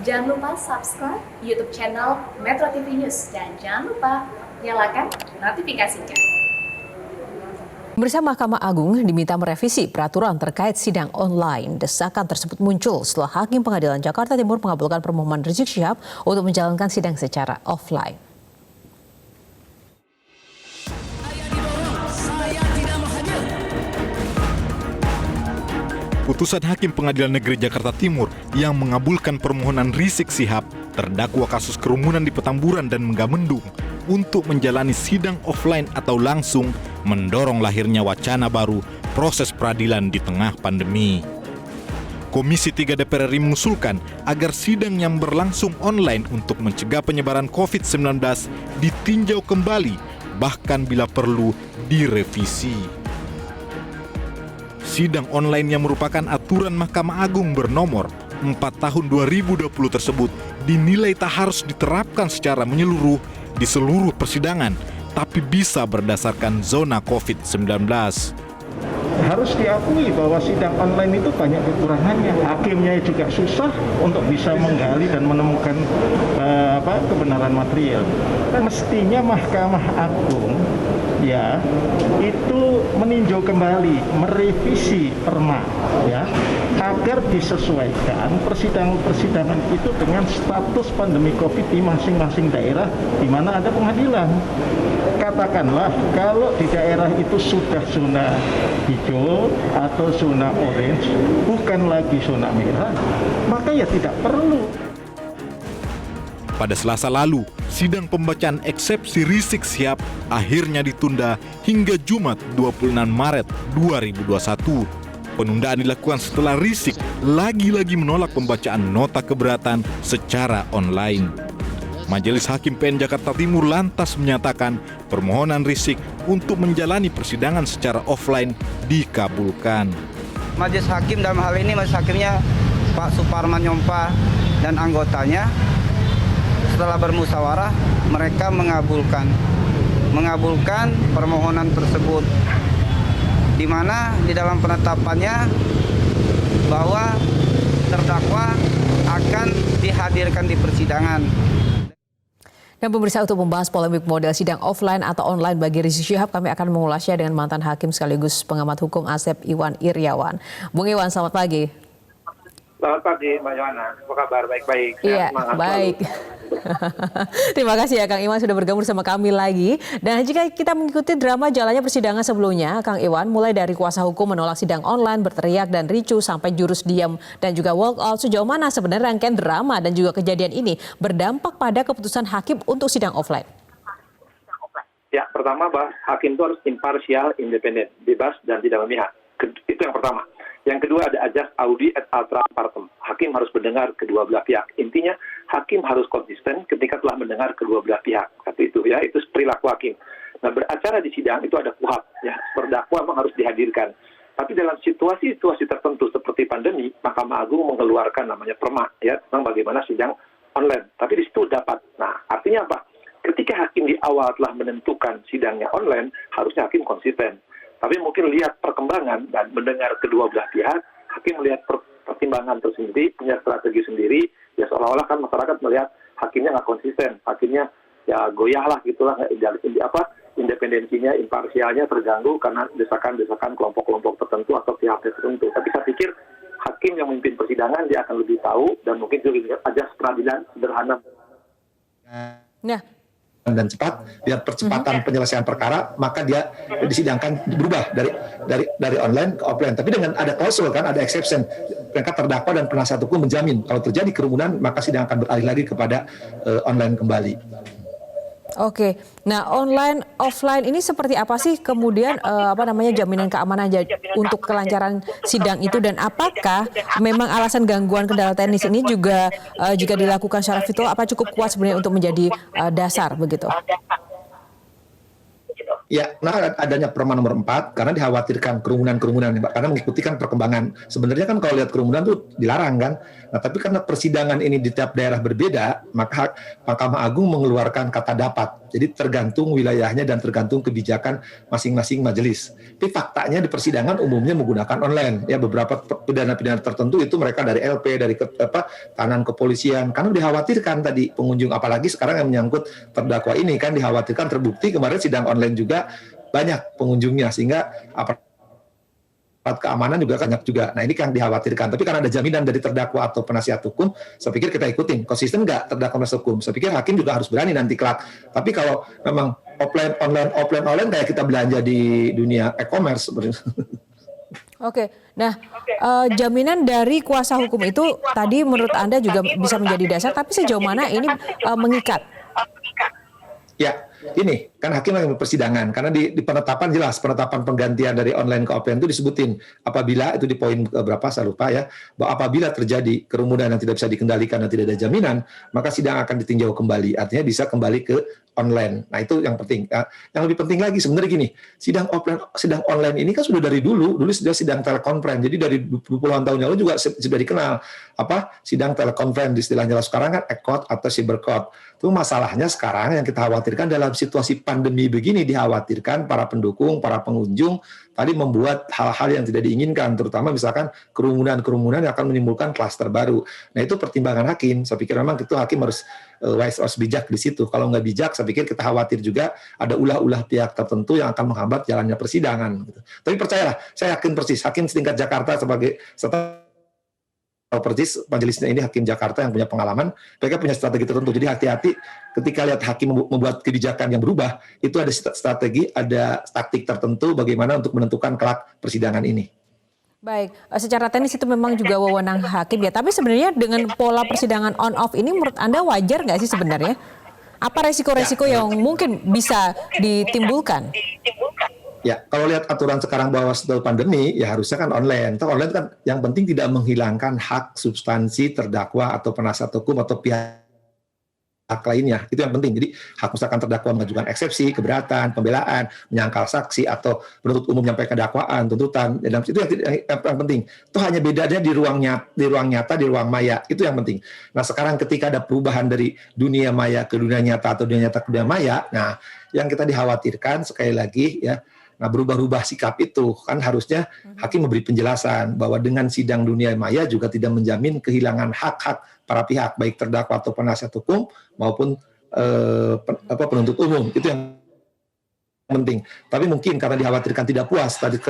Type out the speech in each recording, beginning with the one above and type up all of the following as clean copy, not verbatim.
Jangan lupa subscribe YouTube channel Metro TV News dan jangan lupa nyalakan notifikasinya. Pemirsa, Mahkamah Agung diminta merevisi peraturan terkait sidang online. Desakan tersebut muncul setelah Hakim Pengadilan Jakarta Timur mengabulkan permohonan Rizik Syihab untuk menjalankan sidang secara offline. Putusan Hakim Pengadilan Negeri Jakarta Timur yang mengabulkan permohonan Rizik Syihab, terdakwa kasus kerumunan di Petamburan dan Megamendung, untuk menjalani sidang offline atau langsung, mendorong lahirnya wacana baru proses peradilan di tengah pandemi. Komisi 3 DPR RI mengusulkan agar sidang yang berlangsung online untuk mencegah penyebaran COVID-19 ditinjau kembali, bahkan bila perlu direvisi. Sidang online yang merupakan aturan Mahkamah Agung bernomor 4 tahun 2020 tersebut dinilai tak harus diterapkan secara menyeluruh di seluruh persidangan, tapi bisa berdasarkan zona COVID-19. Harus diakui bahwa sidang online itu banyak kekurangannya. Hakimnya juga susah untuk bisa menggali dan menemukan kebenaran material. Mestinya Mahkamah Agung ya itu meninjau kembali, merevisi perma ya agar disesuaikan persidangan itu dengan status pandemi Covid di masing-masing daerah di mana ada pengadilan. Katakanlah kalau di daerah itu sudah zona hijau atau zona orange, bukan lagi zona merah, maka ya tidak perlu. Pada Selasa lalu, sidang pembacaan eksepsi Rizik Syihab akhirnya ditunda hingga Jumat 26 Maret 2021. Penundaan dilakukan setelah Rizik lagi-lagi menolak pembacaan nota keberatan secara online. Majelis Hakim PN Jakarta Timur lantas menyatakan permohonan Rizik untuk menjalani persidangan secara offline dikabulkan. Majelis Hakim dalam hal ini majelis hakimnya Pak Suparman Nyompa dan anggotanya setelah bermusyawarah mereka mengabulkan permohonan tersebut, di mana di dalam penetapannya bahwa terdakwa akan dihadirkan di persidangan. Dan pemirsa, untuk membahas polemik model sidang offline atau online bagi Rizik Syihab, kami akan mengulasnya dengan mantan hakim sekaligus pengamat hukum Asep Iwan Iryawan. Bung Iwan, selamat pagi. Selamat pagi, Mbak Yohana. Apa kabar? Baik-baik. Iya, baik. Terima kasih ya Kang Iwan sudah bergabung bersama kami lagi. Dan jika kita mengikuti drama jalannya persidangan sebelumnya, Kang Iwan, mulai dari kuasa hukum menolak sidang online, berteriak dan ricuh, sampai jurus diam dan juga walk out, sejauh mana sebenarnya rangkaian drama dan juga kejadian ini berdampak pada keputusan hakim untuk sidang offline? Ya, pertama, hakim itu harus imparsial, independen, bebas, dan tidak memihak. Itu yang pertama. Yang kedua ada ajas audi et altera partem. Hakim harus mendengar kedua belah pihak. Intinya hakim harus konsisten ketika telah mendengar kedua belah pihak. Satu itu ya, itu perilaku hakim. Nah, beracara di sidang itu ada kuhab ya. Terdakwa memang harus dihadirkan. Tapi dalam situasi-situasi tertentu seperti pandemi, Mahkamah Agung mengeluarkan namanya perma ya tentang bagaimana sidang online. Tapi di situ dapat. Nah, artinya apa? Ketika hakim di awal telah menentukan sidangnya online, harusnya hakim konsisten. Tapi mungkin lihat perkembangan dan mendengar kedua belah pihak, hakim melihat pertimbangan tersendiri, punya strategi sendiri, ya seolah-olah kan masyarakat melihat hakimnya nggak konsisten, hakimnya ya goyah lah gitulah, independensinya, imparsialnya terganggu karena desakan-desakan kelompok-kelompok tertentu atau pihak tertentu. Tapi saya pikir hakim yang memimpin persidangan dia akan lebih tahu dan mungkin juga ajas peradilan sederhana. Nah, dan cepat, lihat percepatan penyelesaian perkara, maka dia disidangkan berubah dari online ke offline. Tapi dengan ada klausul kan, ada exception. Mereka terdakwa dan penasihat hukum menjamin kalau terjadi kerumunan, maka sidang akan beralih lagi kepada online kembali. Oke, nah online offline ini seperti apa sih kemudian jaminan keamanan untuk kelancaran sidang itu, dan apakah memang alasan gangguan kendala teknis ini juga jika dilakukan secara virtual apa cukup kuat sebenarnya untuk menjadi dasar begitu? Ya, nah adanya Perma nomor 4 karena dikhawatirkan kerumunan, karena mengikuti kan perkembangan. Sebenarnya kan kalau lihat kerumunan tuh dilarang kan. Nah, tapi karena persidangan ini di tiap daerah berbeda, maka Mahkamah Agung mengeluarkan kata dapat. Jadi tergantung wilayahnya dan tergantung kebijakan masing-masing majelis. Tapi faktanya di persidangan umumnya menggunakan online. Ya beberapa pidana-pidana tertentu itu mereka dari LP, dari tahanan kepolisian. Karena dikhawatirkan tadi pengunjung, apalagi sekarang yang menyangkut terdakwa ini kan dikhawatirkan terbukti kemarin sidang online juga banyak pengunjungnya sehingga keamanan juga banyak juga. Nah ini yang dikhawatirkan. Tapi karena ada jaminan dari terdakwa atau penasihat hukum, saya pikir kita ikutin. Konsisten nggak terdakwa penasihat hukum? Saya pikir hakim juga harus berani nanti kelak. Tapi kalau memang offline online kayak kita belanja di dunia e-commerce sebenarnya. Oke, nah jaminan dari kuasa hukum itu tadi menurut Anda juga bisa menjadi dasar, tapi sejauh mana ini mengikat? Ya, ini kan hakim yang persidangan karena di penetapan jelas penetapan penggantian dari online ke offline itu disebutin apabila itu di poin berapa saya lupa ya, bahwa apabila terjadi kerumunan yang tidak bisa dikendalikan dan tidak ada jaminan, maka sidang akan ditinjau kembali, artinya bisa kembali ke online. Nah itu yang penting. Yang lebih penting lagi sebenarnya gini, sidang online ini kan sudah dari dulu sudah sidang telekonferensi. Jadi dari 20-an tahun lalu juga sudah dikenal sidang telekonferensi, istilahnya sekarang kan e-court atau cyber court. Itu masalahnya sekarang yang kita khawatirkan dalam situasi pandemi begini, dikhawatirkan para pendukung, para pengunjung tadi membuat hal-hal yang tidak diinginkan, terutama misalkan kerumunan yang akan menimbulkan klaster baru. Nah itu pertimbangan hakim. Saya pikir memang itu hakim harus wise, harus bijak di situ. Kalau nggak bijak, saya pikir kita khawatir juga ada ulah-ulah pihak tertentu yang akan menghambat jalannya persidangan. Gitu. Tapi percayalah, saya yakin persis hakim setingkat Jakarta persis majelisnya ini hakim Jakarta yang punya pengalaman, mereka punya strategi tertentu. Jadi hati-hati ketika lihat hakim membuat kebijakan yang berubah, itu ada strategi, ada taktik tertentu bagaimana untuk menentukan kelak persidangan ini. Baik, secara teknis itu memang juga wewenang hakim ya. Tapi sebenarnya dengan pola persidangan on-off ini menurut Anda wajar nggak sih sebenarnya? Apa resiko-resiko yang mungkin bisa ditimbulkan? Ya, kalau lihat aturan sekarang bahwa setelah pandemi, ya harusnya kan online. Toh online kan yang penting tidak menghilangkan hak substansi terdakwa atau penasihat hukum atau pihak lainnya. Itu yang penting. Jadi hak misalkan terdakwa mengajukan eksepsi, keberatan, pembelaan, menyangkal saksi, atau penuntut umum menyampaikan dakwaan, tuntutan. Dan itu yang penting. Itu hanya bedanya di ruang nyata, di ruang maya. Itu yang penting. Nah sekarang ketika ada perubahan dari dunia maya ke dunia nyata atau dunia nyata ke dunia maya, nah yang kita dikhawatirkan sekali lagi ya, nah berubah-ubah sikap itu kan harusnya hakim memberi penjelasan bahwa dengan sidang dunia maya juga tidak menjamin kehilangan hak-hak para pihak baik terdakwa atau penasihat hukum maupun penuntut umum. Itu yang penting. Tapi mungkin karena dikhawatirkan tidak puas tadi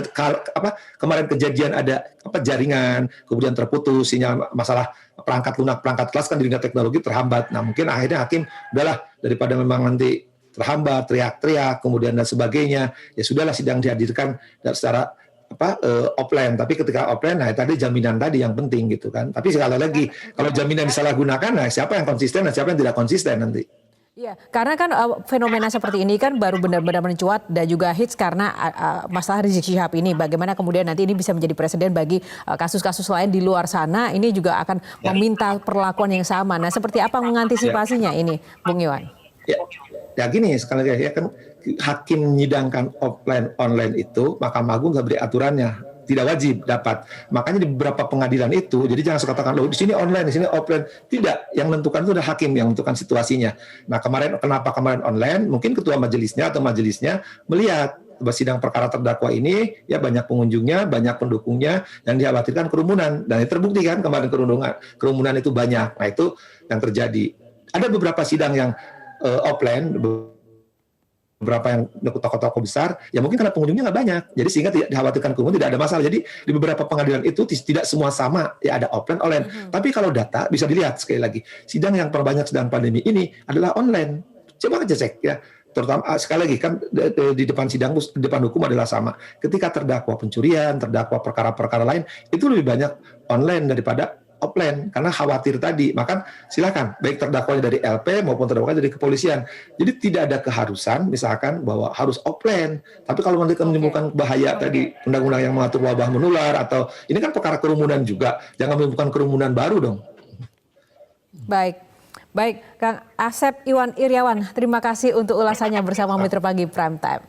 kemarin kejadian ada jaringan kemudian terputus, sinyal masalah perangkat lunak, perangkat kelas kan di dunia teknologi terhambat. Nah mungkin akhirnya hakim udahlah daripada memang nanti terhambat, teriak-teriak, kemudian dan sebagainya, ya sudahlah sidang dihadirkan secara offline. Tapi ketika offline, nah tadi jaminan tadi yang penting gitu kan. Tapi sekali lagi, kalau jaminan disalahgunakan, nah siapa yang konsisten dan siapa yang tidak konsisten nanti. Iya, karena kan fenomena seperti ini kan baru benar-benar mencuat dan juga hits karena masalah Rizik Syihab ini. Bagaimana kemudian nanti ini bisa menjadi presiden bagi kasus-kasus lain di luar sana, ini juga akan meminta perlakuan yang sama. Nah, seperti apa mengantisipasinya ini, Bung Iwan? Ya gini, sekali lagi ya kan hakim menyidangkan offline online itu Mahkamah Agung nggak beri aturannya, tidak wajib dapat. Makanya di beberapa pengadilan itu, jadi jangan katakan loh di sini online, di sini offline. Tidak, yang menentukan itu adalah hakim yang menentukan situasinya. Nah kenapa kemarin online? Mungkin ketua majelisnya atau majelisnya melihat sidang perkara terdakwa ini ya banyak pengunjungnya, banyak pendukungnya, yang dikhawatirkan kerumunan. Dan itu terbukti kan kemarin kerumunan itu banyak. Nah itu yang terjadi. Ada beberapa sidang yang offline, beberapa yang tokoh-tokoh besar, ya mungkin karena pengunjungnya nggak banyak, jadi sehingga tidak dikhawatirkan kerumunan, tidak ada masalah. Jadi di beberapa pengadilan itu tidak semua sama, ya ada offline, online. Tapi kalau data bisa dilihat sekali lagi, sidang yang terbanyak sedang pandemi ini adalah online. Coba aja cek ya, terutama sekali lagi kan di depan sidang, di depan hukum adalah sama. Ketika terdakwa pencurian, terdakwa perkara-perkara lain, itu lebih banyak online daripada offline karena khawatir tadi. Maka silakan baik terdakwanya dari LP maupun terdakwanya dari kepolisian. Jadi tidak ada keharusan misalkan bahwa harus offline. Tapi kalau nanti menimbulkan bahaya tadi undang-undang yang mengatur wabah menular atau ini kan perkara kerumunan juga, jangan menimbulkan kerumunan baru dong. Baik, Kang Asep Iwan Iryawan, terima kasih untuk ulasannya bersama Mitra Pagi Prime Time.